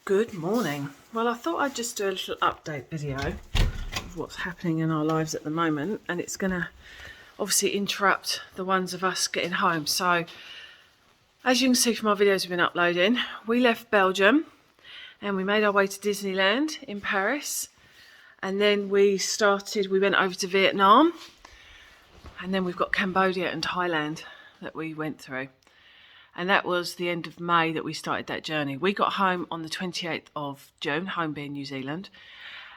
Good morning. Well, I thought I'd just do a little update video of what's happening in our lives at the moment, and it's going to obviously interrupt the ones of us getting home. So, as you can see from our videos we've been uploading, we left Belgium and we made our way to Disneyland in Paris, and then we went over to Vietnam, and then we've got Cambodia and Thailand that we went through. And that was the end of May that we started that journey. We got home on the 28th of June, home being New Zealand.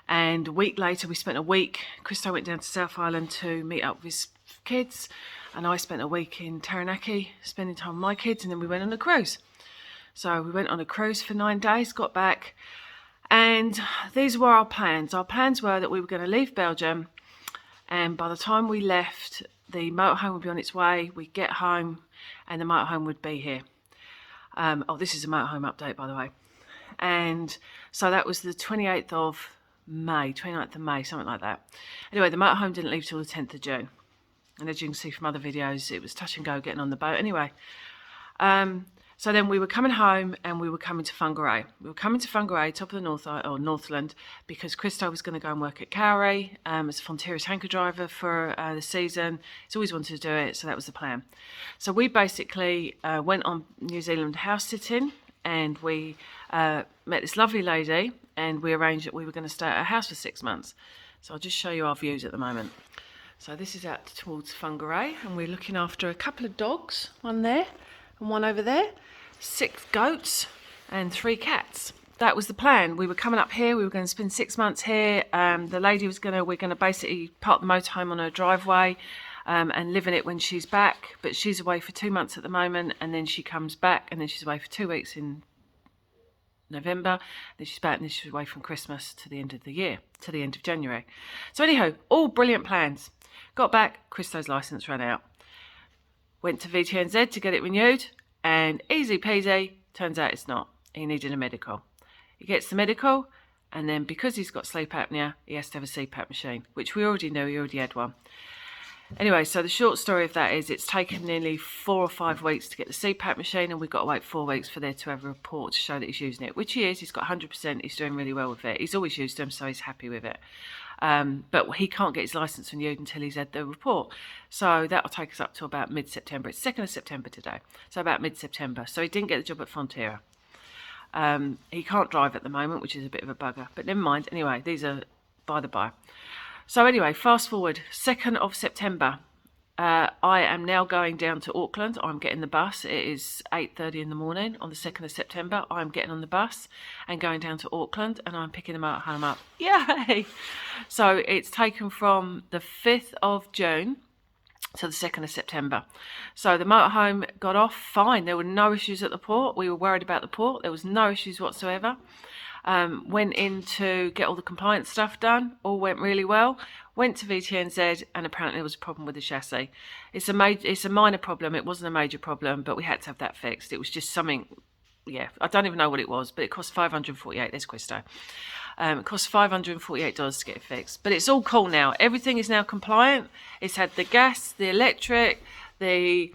And a week later, we spent a week. Christo went down to South Island to meet up with his kids. And I spent a week in Taranaki, spending time with my kids. And then we went on a cruise. So we went on a cruise for 9 days, got back. And these were our plans. Our plans were that we were going to leave Belgium. And by the time we left, the motorhome would be on its way. We'd get home and the motorhome would be here. This is a motorhome update, by the way. And so that was the 28th of May, 29th of May, something like that. Anyway, the motorhome didn't leave till the 10th of June. And as you can see from other videos, it was touch and go getting on the boat. Anyway, so then we were coming home and we were coming to Whangarei. We were coming to Whangarei, top of the Northland, because Christo was going to go and work at Cowrie as a Fonterra's hanker driver for the season. He's always wanted to do it, so that was the plan. So we basically went on New Zealand house sitting, and we met this lovely lady, and we arranged that we were going to stay at her house for 6 months. So I'll just show you our views at the moment. So this is out towards Whangarei, and we're looking after a couple of dogs, one there and one over there, 6 goats and 3 cats. That was the plan. We were coming up here, we were going to spend 6 months here. The lady we're going to basically park the motorhome on her driveway and live in it when she's back, but she's away for 2 months at the moment, and then she comes back, and then she's away for 2 weeks in November, then she's back, and then she's away from Christmas to the end of the year, to the end of January. So anyhow, all brilliant plans. Got back, Christo's licence ran out. Went to VTNZ to get it renewed, and easy peasy, turns out it's not. He needed a medical. He gets the medical, and then because he's got sleep apnea, he has to have a CPAP machine, which we already knew, he already had one. Anyway, so the short story of that is it's taken nearly 4 or 5 weeks to get the CPAP machine, and we've got to wait 4 weeks for there to have a report to show that he's using it, which he is. He's got 100%, he's doing really well with it. He's always used them, so he's happy with it. But he can't get his licence renewed until he's had the report. So that'll take us up to about mid-September. It's 2nd of September today, so about mid-September. So he didn't get the job at Fonterra. He can't drive at the moment, which is a bit of a bugger, but never mind. Anyway, these are by the by. So anyway, fast forward, 2nd of September. I am now going down to Auckland. I'm getting the bus. It is 8:30 in the morning on the 2nd of September. I'm getting on the bus and going down to Auckland, and I'm picking them out home up. Yay! So it's taken from the 5th of June to the 2nd of September. So the motorhome got off fine. There were no issues at the port. We were worried about the port. There was no issues whatsoever. Went in to get all the compliance stuff done. All went really well. Went to VTNZ, and apparently there was a problem with the chassis. It's a minor problem. It wasn't a major problem, but we had to have that fixed. It was just something, yeah, I don't even know what it was, but it cost $548. There's Christo. It cost $548 to get it fixed. But it's all cool now. Everything is now compliant. It's had the gas, the electric, the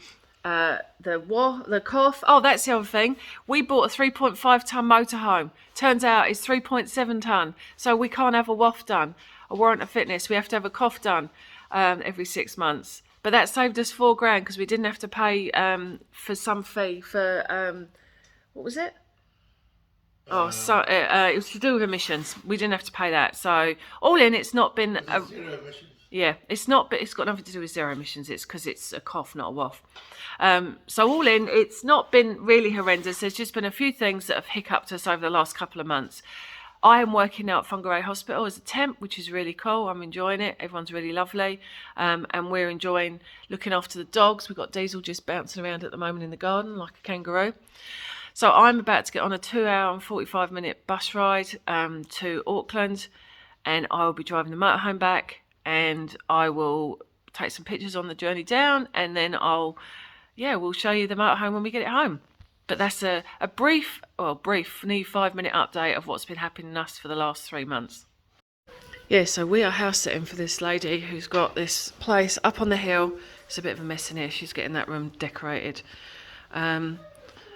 cough. Oh, that's the other thing. We bought a 3.5 ton motorhome. Turns out it's 3.7 ton. So we can't have a WAF done, a warrant of fitness. We have to have a cough done every 6 months. But that saved us $4,000 because we didn't have to pay for some fee for what was it? Oh, so it was to do with emissions. We didn't have to pay that. So all in, it's not been zero emissions. Yeah, it's not, but it's got nothing to do with zero emissions. It's because it's a cough, not a WAF. So all in, it's not been really horrendous. There's just been a few things that have hiccuped us over the last couple of months. I am working now at Whangarei Hospital as a temp, which is really cool. I'm enjoying it. Everyone's really lovely. And we're enjoying looking after the dogs. We've got Diesel just bouncing around at the moment in the garden like a kangaroo. So I'm about to get on a 2-hour and 45-minute bus ride to Auckland, and I will be driving the motorhome back, and I will take some pictures on the journey down, and then we'll show you the motorhome when we get it home. But that's a brief, nearly 5-minute update of what's been happening to us for the last 3 months. Yeah, so we are house sitting for this lady who's got this place up on the hill. It's a bit of a mess in here. She's getting that room decorated.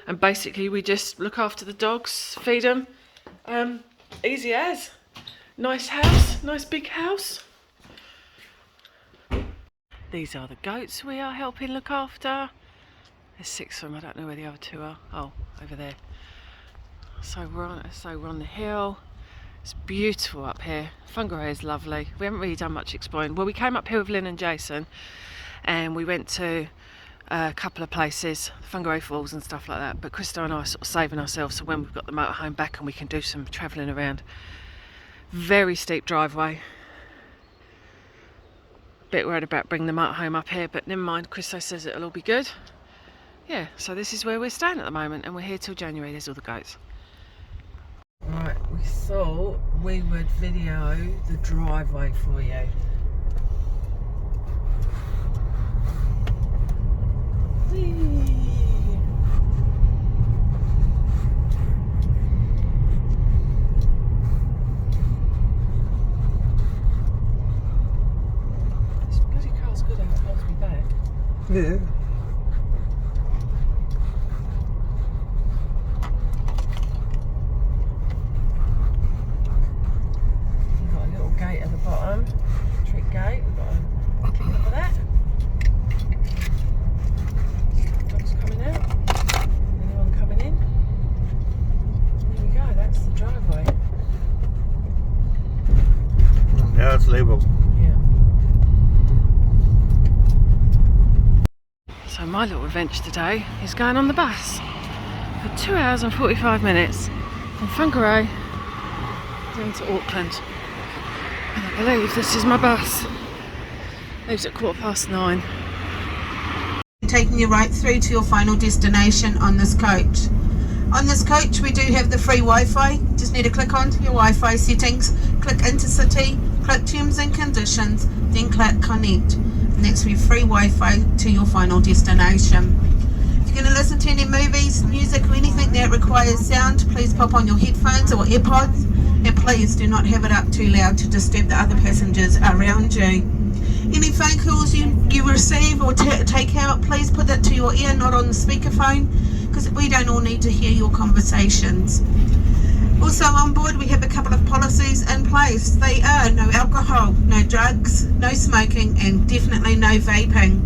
And basically we just look after the dogs, feed them, Easy as. Nice house, nice big house. These are the goats we are helping look after. There's 6 of them, I don't know where the other 2 are. Oh, over there. So we're on the hill. It's beautiful up here. Whangarei is lovely. We haven't really done much exploring. Well, we came up here with Lynn and Jason and we went to a couple of places, Whangarei Falls and stuff like that, but Krista and I are sort of saving ourselves so when we've got the motorhome back and we can do some travelling around. Very steep driveway. Bit worried about bringing the motorhome up here, but never mind, Krista says it'll all be good. Yeah, so this is where we're staying at the moment and we're here till January. There's all the goats. Right, we thought we would video the driveway for you. Whee! This bloody car's good how it holds me back. Yeah. Gate at the bottom, trick gate, we've got to look at that. Dogs coming out, anyone coming in? There we go, that's the driveway. Now it's level. Yeah. So my little adventure today is going on the bus for 2 hours and 45 minutes from Whangarei down to Auckland. And I believe this is my bus. Leaves at 9:15. Taking you right through to your final destination on this coach. On this coach we do have the free Wi-Fi. Just need to click onto your Wi-Fi settings, click Intercity, click Terms and Conditions, then click Connect. And that's for your free Wi-Fi to your final destination. If you're going to listen to any movies, music or anything that requires sound, please pop on your headphones or AirPods. And please do not have it up too loud to disturb the other passengers around you. Any phone calls you receive or take out, please put that to your ear, not on the speakerphone, because we don't all need to hear your conversations. Also on board we have a couple of policies in place. They are no alcohol, no drugs, no smoking and definitely no vaping.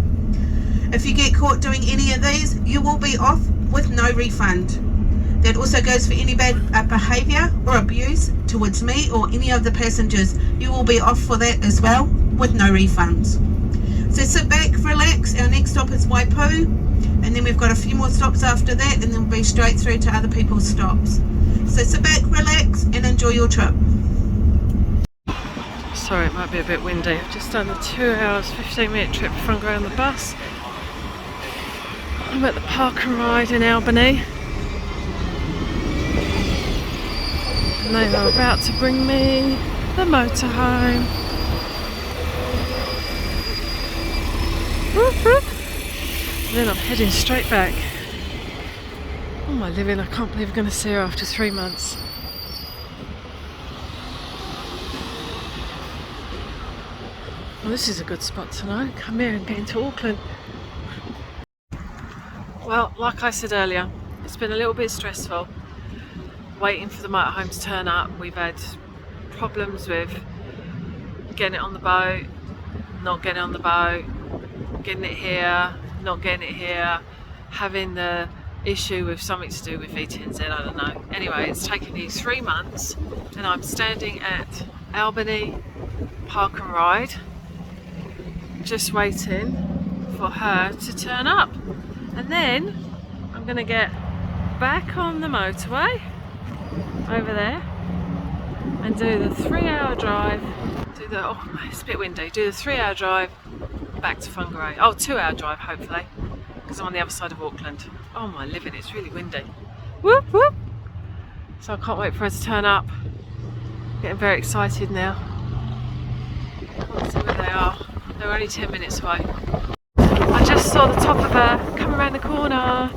If you get caught doing any of these, you will be off with no refund. That also goes for any bad behaviour or abuse towards me or any of the passengers. You will be off for that as well with no refunds. So sit back, relax. Our next stop is Waipu and then we've got a few more stops after that and then we'll be straight through to other people's stops. So sit back, relax and enjoy your trip. Sorry, it might be a bit windy. I've just done a 2 hours 15-minute trip from Whangarei on the bus. I'm at the park and ride in Albany. And they are about to bring me the motorhome. And then I'm heading straight back. Oh my living, I can't believe I'm going to see her after 3 months. Well, this is a good spot tonight. Come here and get into Auckland. Well, like I said earlier, it's been a little bit stressful waiting for the motorhome to turn up. We've had problems with getting it on the boat, not getting it on the boat, getting it here, not getting it here, having the issue with something to do with VTNZ, I don't know. Anyway, it's taken me 3 months and I'm standing at Albany Park and Ride just waiting for her to turn up. And then I'm going to get back on the motorway over there and do the 3-hour drive, it's a bit windy, do the 3-hour drive back to Whangarei. Oh, 2-hour drive hopefully, because I'm on the other side of Auckland. Oh my living, it's really windy. Whoop whoop. So I can't wait for her to turn up. Getting very excited now. Can't see where they are. They're only 10 minutes away. I just saw the top of her come around the corner.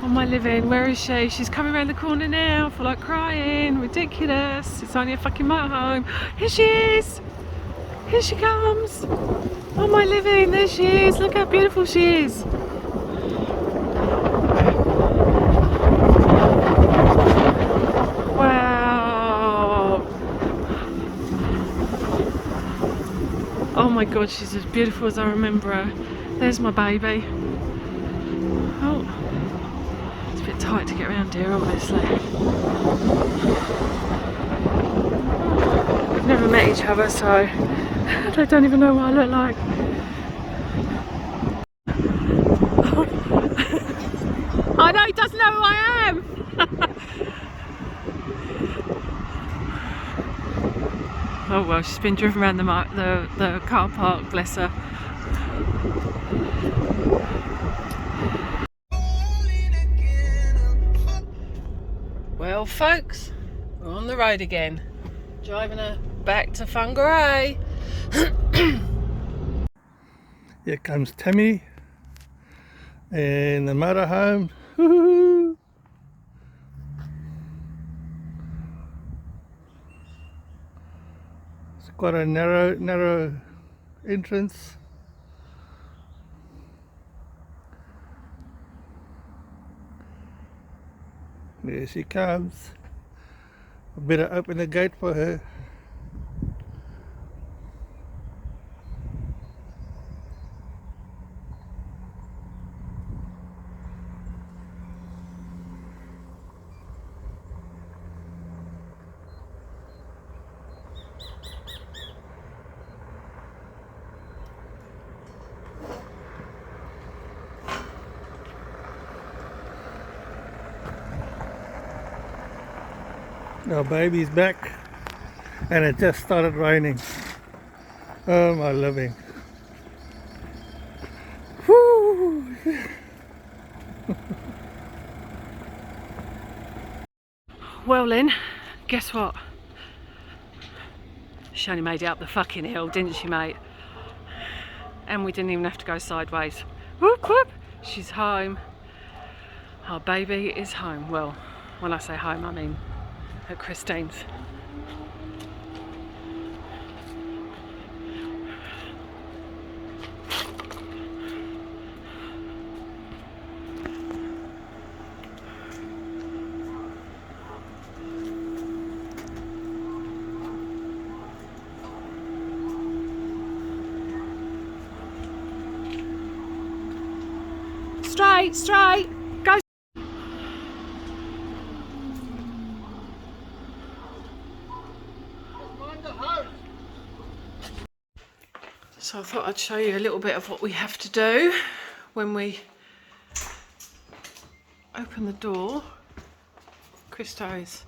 Oh my living, where is she? She's coming around the corner now. I feel like crying. Ridiculous. It's only a fucking motorhome. Here she is. Here she comes. Oh my living, there she is. Look how beautiful she is. my god, she's as beautiful as I remember her. There's my baby. Oh, it's a bit tight to get around here, obviously. We've never met each other, so I don't even know what I look like. I know he doesn't know who I am. Oh well, she's been driven around the car park, bless her. Well folks, we're on the road again, driving her back to Whangarei. Here comes Timmy and the motorhome. Woohoo! It's quite a narrow entrance. There she comes. I better open the gate for her. Our baby's back and it just started raining. Oh my living. Woo! Well Lynn, guess what? She only made it up the fucking hill, didn't she mate? And we didn't even have to go sideways. Whoop whoop! She's home. Our baby is home. Well, when I say home I mean at Christine's. Straight, go. So I thought I'd show you a little bit of what we have to do when we open the door. Christo's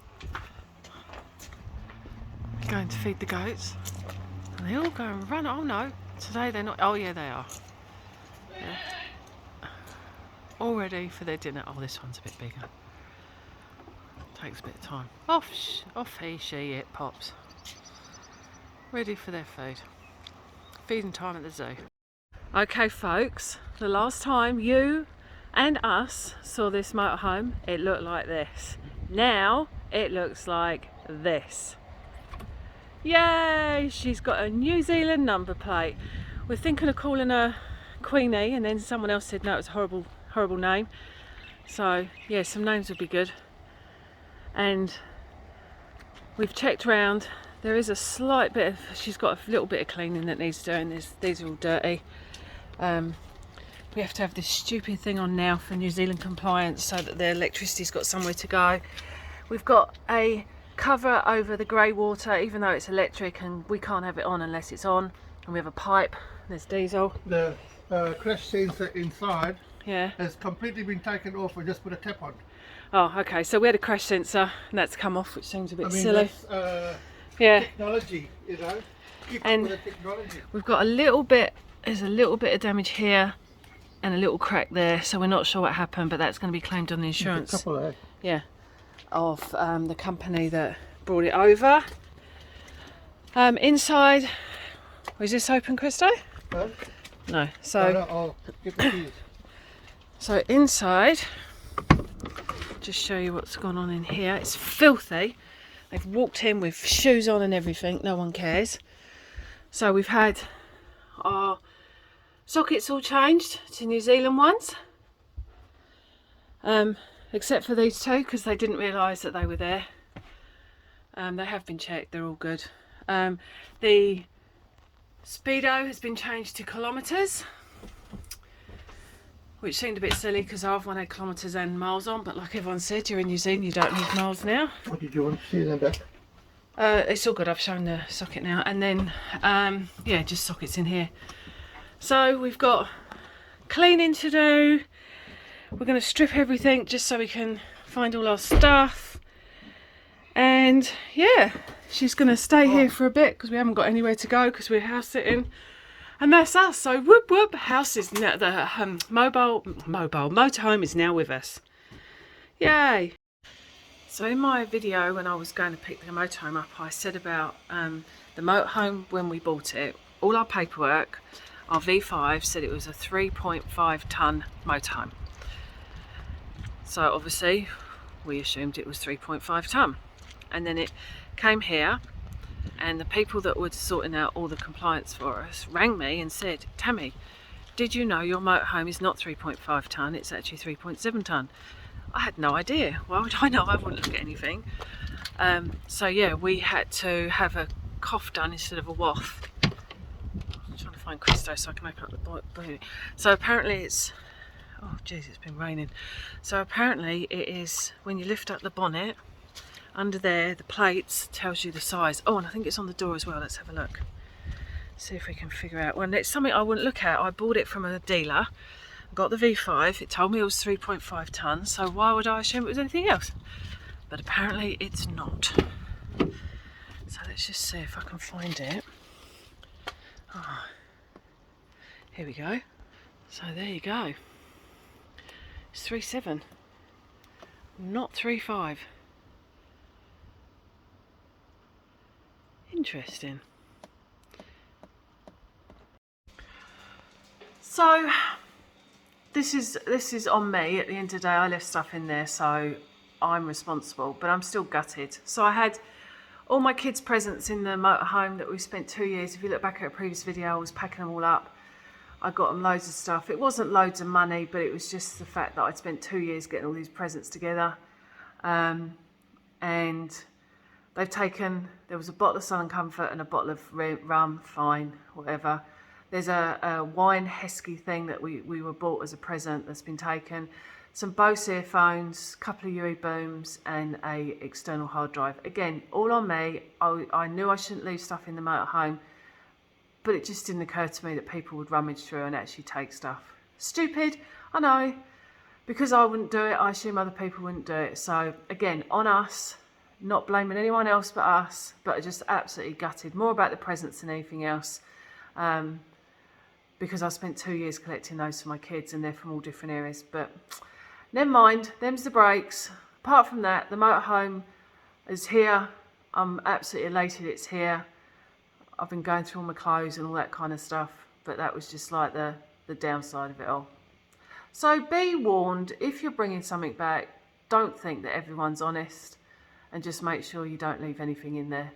going to feed the goats and they all go and run. Oh no, today they're not. Oh yeah, they are. Yeah. All ready for their dinner. Oh, this one's a bit bigger. Takes a bit of time. Off he, she, it pops. Ready for their food. Feeding time at the zoo. Okay folks, the last time you and us saw this motorhome, it looked like this. Now it looks like this. Yay! She's got a New Zealand number plate. We're thinking of calling her Queenie, and then someone else said no, it was a horrible name. So yeah, some names would be good. And we've checked round. There is a slight bit of, she's got a little bit of cleaning that needs doing. These are all dirty. We have to have this stupid thing on now for New Zealand compliance so that the electricity's got somewhere to go. We've got a cover over the grey water, even though it's electric, and we can't have it on unless it's on. And we have a pipe. There's diesel. The crash sensor inside Yeah. has completely been taken off and just put a tap on. Oh, okay. So we had a crash sensor and that's come off, which seems a bit I mean, silly. that's Yeah. technology, you know. Keep And up with the technology. we've got a little bit, there's a little bit of damage here and a little crack there, so we're not sure what happened, but that's going to be claimed on the insurance. A couple of Yeah, of the company that brought it over. Inside, is this open, Christo? huh? No. No, So no, I'll get the keys. so inside, just show you what's gone on in here. It's filthy. They've walked in with shoes on and everything. No one cares. So we've had our sockets all changed to New Zealand ones, except for these two because they didn't realise that they were there. They have been checked, they're all good. The Speedo has been changed to kilometres, which seemed a bit silly because I've one had kilometres and miles on, but like everyone said, you're in New Zealand, you don't need miles now. What did you want to see then back? It's all good, I've shown the socket now. And then, yeah, just sockets in here. So we've got cleaning to do. We're going to strip everything just so we can find all our stuff. And yeah, she's going to stay here for a bit because we haven't got anywhere to go because we're house sitting. And that's us. So whoop whoop, house is now, the motorhome is now with us. Yay. So in my video when I was going to pick the motorhome up, I said about the motorhome when we bought it, all our paperwork, our V5 said it was a 3.5 tonne motorhome. So obviously we assumed it was 3.5 tonne. And then it came here and the people that were sorting out all the compliance for us rang me and said, Tammy, did you know your motorhome is not 3.5 tonne, it's actually 3.7 tonne? I had no idea. Why would I know? I wouldn't look at anything. So yeah, we had to have a cough done instead of a waft. I'm trying to find Christo so I can open up the bonnet. So apparently it's, oh jeez, it's been raining. So apparently it is, when you lift up the bonnet, under there, the plates tells you the size. Oh, and I think it's on the door as well. Let's have a look. See if we can figure out. Well, it's something I wouldn't look at. I bought it from a dealer. Got the V5, it told me it was 3.5 tonnes, so why would I assume it was anything else? But apparently it's not. So let's just see if I can find it. Oh, here we go. So there you go. It's 3.7, not 3.5. Interesting. So this is on me. At the end of the day, I left stuff in there, so I'm responsible, but I'm still gutted. So I had all my kids' presents in the motorhome that we spent 2 years. If you look back at a previous video, I was packing them all up. I got them loads of stuff. It wasn't loads of money, but it was just the fact that I'd spent 2 years getting all these presents together. And they've taken, there was a bottle of Sun & Comfort and a bottle of rum, fine, whatever. There's a wine Heskey thing that we were bought as a present that's been taken. Some Bose earphones, a couple of youur booms and a external hard drive. Again, all on me. I knew I shouldn't leave stuff in the motorhome, but it just didn't occur to me that people would rummage through and actually take stuff. Stupid, I know. Because I wouldn't do it, I assume other people wouldn't do it. So again, on us, not blaming anyone else but us, but just absolutely gutted. More about the presents than anything else. Because I spent 2 years collecting those for my kids and they're from all different areas. But never mind, them's the breaks. Apart from that, the motorhome is here. I'm absolutely elated it's here. I've been going through all my clothes and all that kind of stuff, but that was just like the downside of it all. So be warned, if you're bringing something back, don't think that everyone's honest and just make sure you don't leave anything in there.